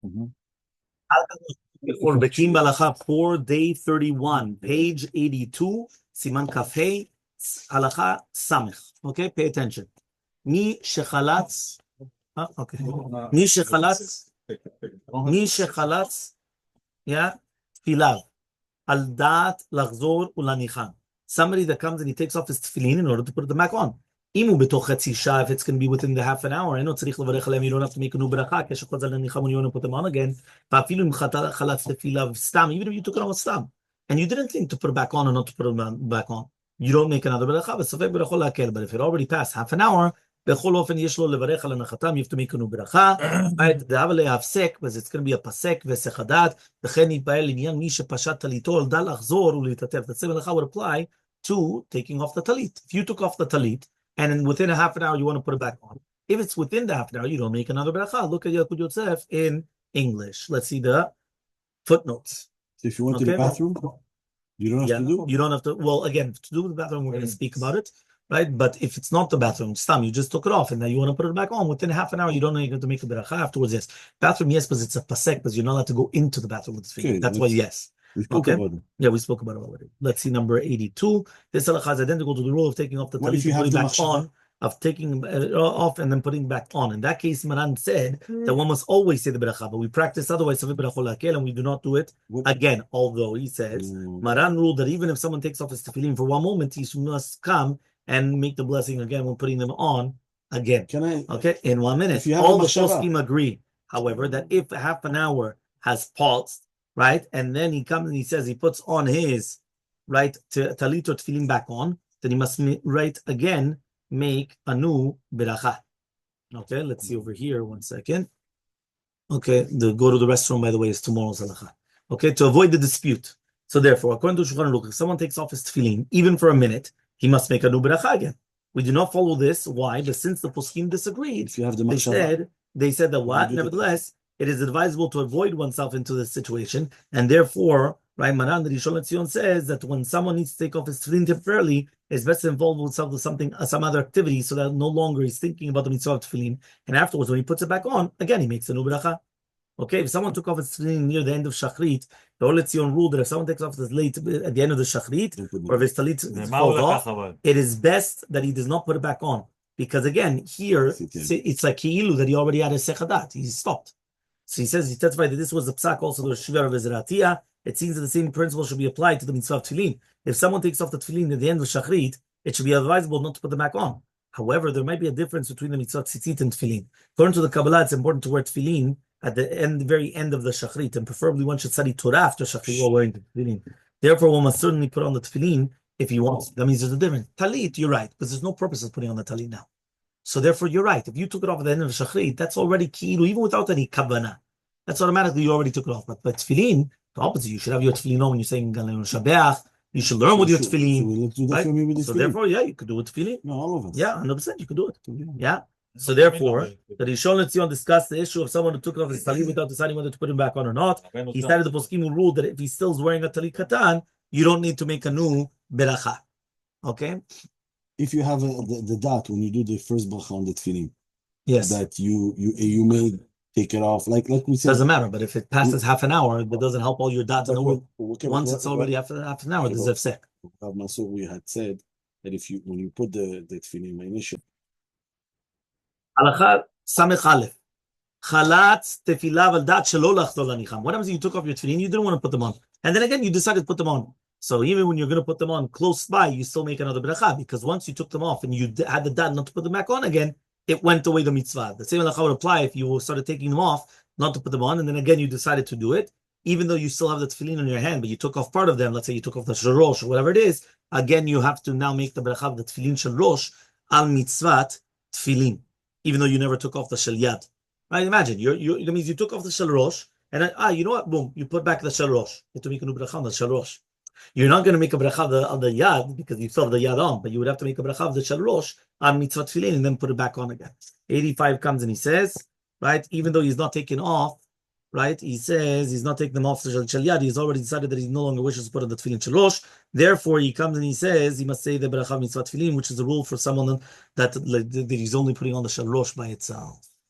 Mhm. For Bekiim Bahalacha for day 31, page 82, Siman Kafei, Halacha Samech. Okay, pay attention. Mi shechalatz. Okay. Mi shechalatz. Yeah. Filav. Al dat lachzor ulanichan. Somebody that comes and he takes off his tefillin in order to put them back on. Imu betoch chetzi shah, if it's going to be within the half an hour, you don't have to make a new beracha. When you want to put them on again, even if you took it on with stam, and you didn't think to put it back on or not to put it back on, you don't make another beracha. But if it already passed half an hour, בכל אופן יש לו לברך על הנחתם, you have to make a new ברכה, דאב להפסק, אז it's going to be a פסק והיסח הדעת, וכן יתפעל לעניין מי שפשט טליתו, דע לחזור ולהתעטף. The same halacha would apply to taking off the talit. If you took off the talit, and within a half an hour you want to put it back on, if it's within the half an hour, you don't make another beracha. Look at Yalkut Yosef in English. Let's see the footnotes. So if you went to the bathroom, you don't have to do it? You don't have to. Well, again, to do with the bathroom, we're going to speak about it. Right, but if it's not the bathroom, stam, you just took it off, and now you want to put it back on within half an hour. You don't need to make a beracha afterwards. Yes, bathroom, yes, because it's a pasek, because you're not allowed to go into the bathroom with the feet. That's why, yes. We spoke about it. Yeah, we spoke about it already. Let's see number 82. This halacha is identical to the rule of taking off the talit and putting back on, of taking off and then putting back on. In that case, Maran said that one must always say the beracha, but we practice otherwise, and we do not do it again. Although he says Maran ruled that even if someone takes off his tefillin for one moment, he must come and make the blessing again when putting them on again. Okay, in 1 minute. All the poskim agree, however, that if half an hour has paused, right, and then he comes and he says he puts on his talit or tefillin back on, then he must again make a new beracha. Okay, let's see over here 1 second. Okay, the go to the restroom, by the way, is tomorrow's halacha. Okay, to avoid the dispute. So therefore, according to Shulchan Aruch, if someone takes off his tefillin, even for a minute, he must make a new beracha again. We do not follow this. Why? Because since the poskim disagreed, if you have the they said that what? Nevertheless, it is advisable to avoid oneself into this situation, and therefore, right, Maran the Rishon LeZion says that when someone needs to take off his tefillin temporarily, it's best to involve himself with something, some other activity, so that no longer he's thinking about the mitzvah of tefillin, and afterwards, when he puts it back on, again, he makes a new beracha. Okay, if someone took off his tefillin near the end of Shachrit, the Or Letzion ruled that if someone takes off his late at the end of the Shachrit, or if his talit falls off, it is best that he does not put it back on. Because again, here, it's like Ki'ilu that he already had a sechadat. He stopped. So he says, he testified that this was the psak also the Shivar of Ezratia. It seems that the same principle should be applied to the mitzvah of tefillin. If someone takes off the tefillin at the end of Shachrit, it should be advisable not to put them back on. However, there might be a difference between the mitzvah tzitzit and tefillin. According to the Kabbalah, it's important to wear tefillin at the very end of the shachrit, and preferably one should study Torah after shachrit while wearing the tefillin. Therefore, one must certainly put on the tefillin if he wants. That means there's a difference. Talit, you're right, because there's no purpose of putting on the talit now. So therefore, you're right. If you took it off at the end of the shachrit, that's already ki'ilu, even without any kavanah. That's automatically you already took it off. But tefillin, the opposite, you should have your tefillin on when you're saying Galenu Shabeach. You should learn with your tefillin. Right? So therefore, yeah, you could do it tefillin. No, all of us. Yeah, 100%, you could do it. Yeah. So therefore, the Rishon LeZion discussed the issue of someone who took off his talit without deciding whether to put him back on or not. He started the poskim who ruled that if he's still wearing a talit katan, you don't need to make a new beracha. Okay? If you have the dot when you do the first bracha on the tefillin, yes, that you may take it off, like we said. Doesn't matter, but if it passes half an hour, that doesn't help all your dots in the world. Once it's already after half an hour, this is hefsek. Mansour, we had said that when you put the tefillin initial. Halacha samech aleph. Chalatz tefilav al dat shelo lachzor lanicham. What happens if you took off your tefillin, you didn't want to put them on, and then again you decided to put them on? So even when you're going to put them on close by, you still make another beracha, because once you took them off and you had the dat not to put them back on again, it went away the mitzvah. The same halacha would apply if you started taking them off, not to put them on, and then again you decided to do it, even though you still have the tefillin in your hand, but you took off part of them. Let's say you took off the shalosh or whatever it is. Again, you have to now make the beracha of the tefillin shalosh al mitzvat tefillin, even though you never took off the shel yad. Right? Imagine that means you took off the shel rosh, and then you know what? Boom, you put back the shel rosh. You have to make a new beracha on the shel rosh. You're not going to make a beracha on the yad because you still have the yad on, but you would have to make a beracha of the shel rosh on mitzvah tefillin and then put it back on again. 85 comes and he says, right, even though he's not taking off, right, he says he's not taking them off the shel yad. He's already decided that he no longer wishes to put on the tefillin shel rosh. Therefore, he comes and he says he must say the beracha of mitzvah tefillin, which is the rule for someone that he's only putting on the shel rosh by itself.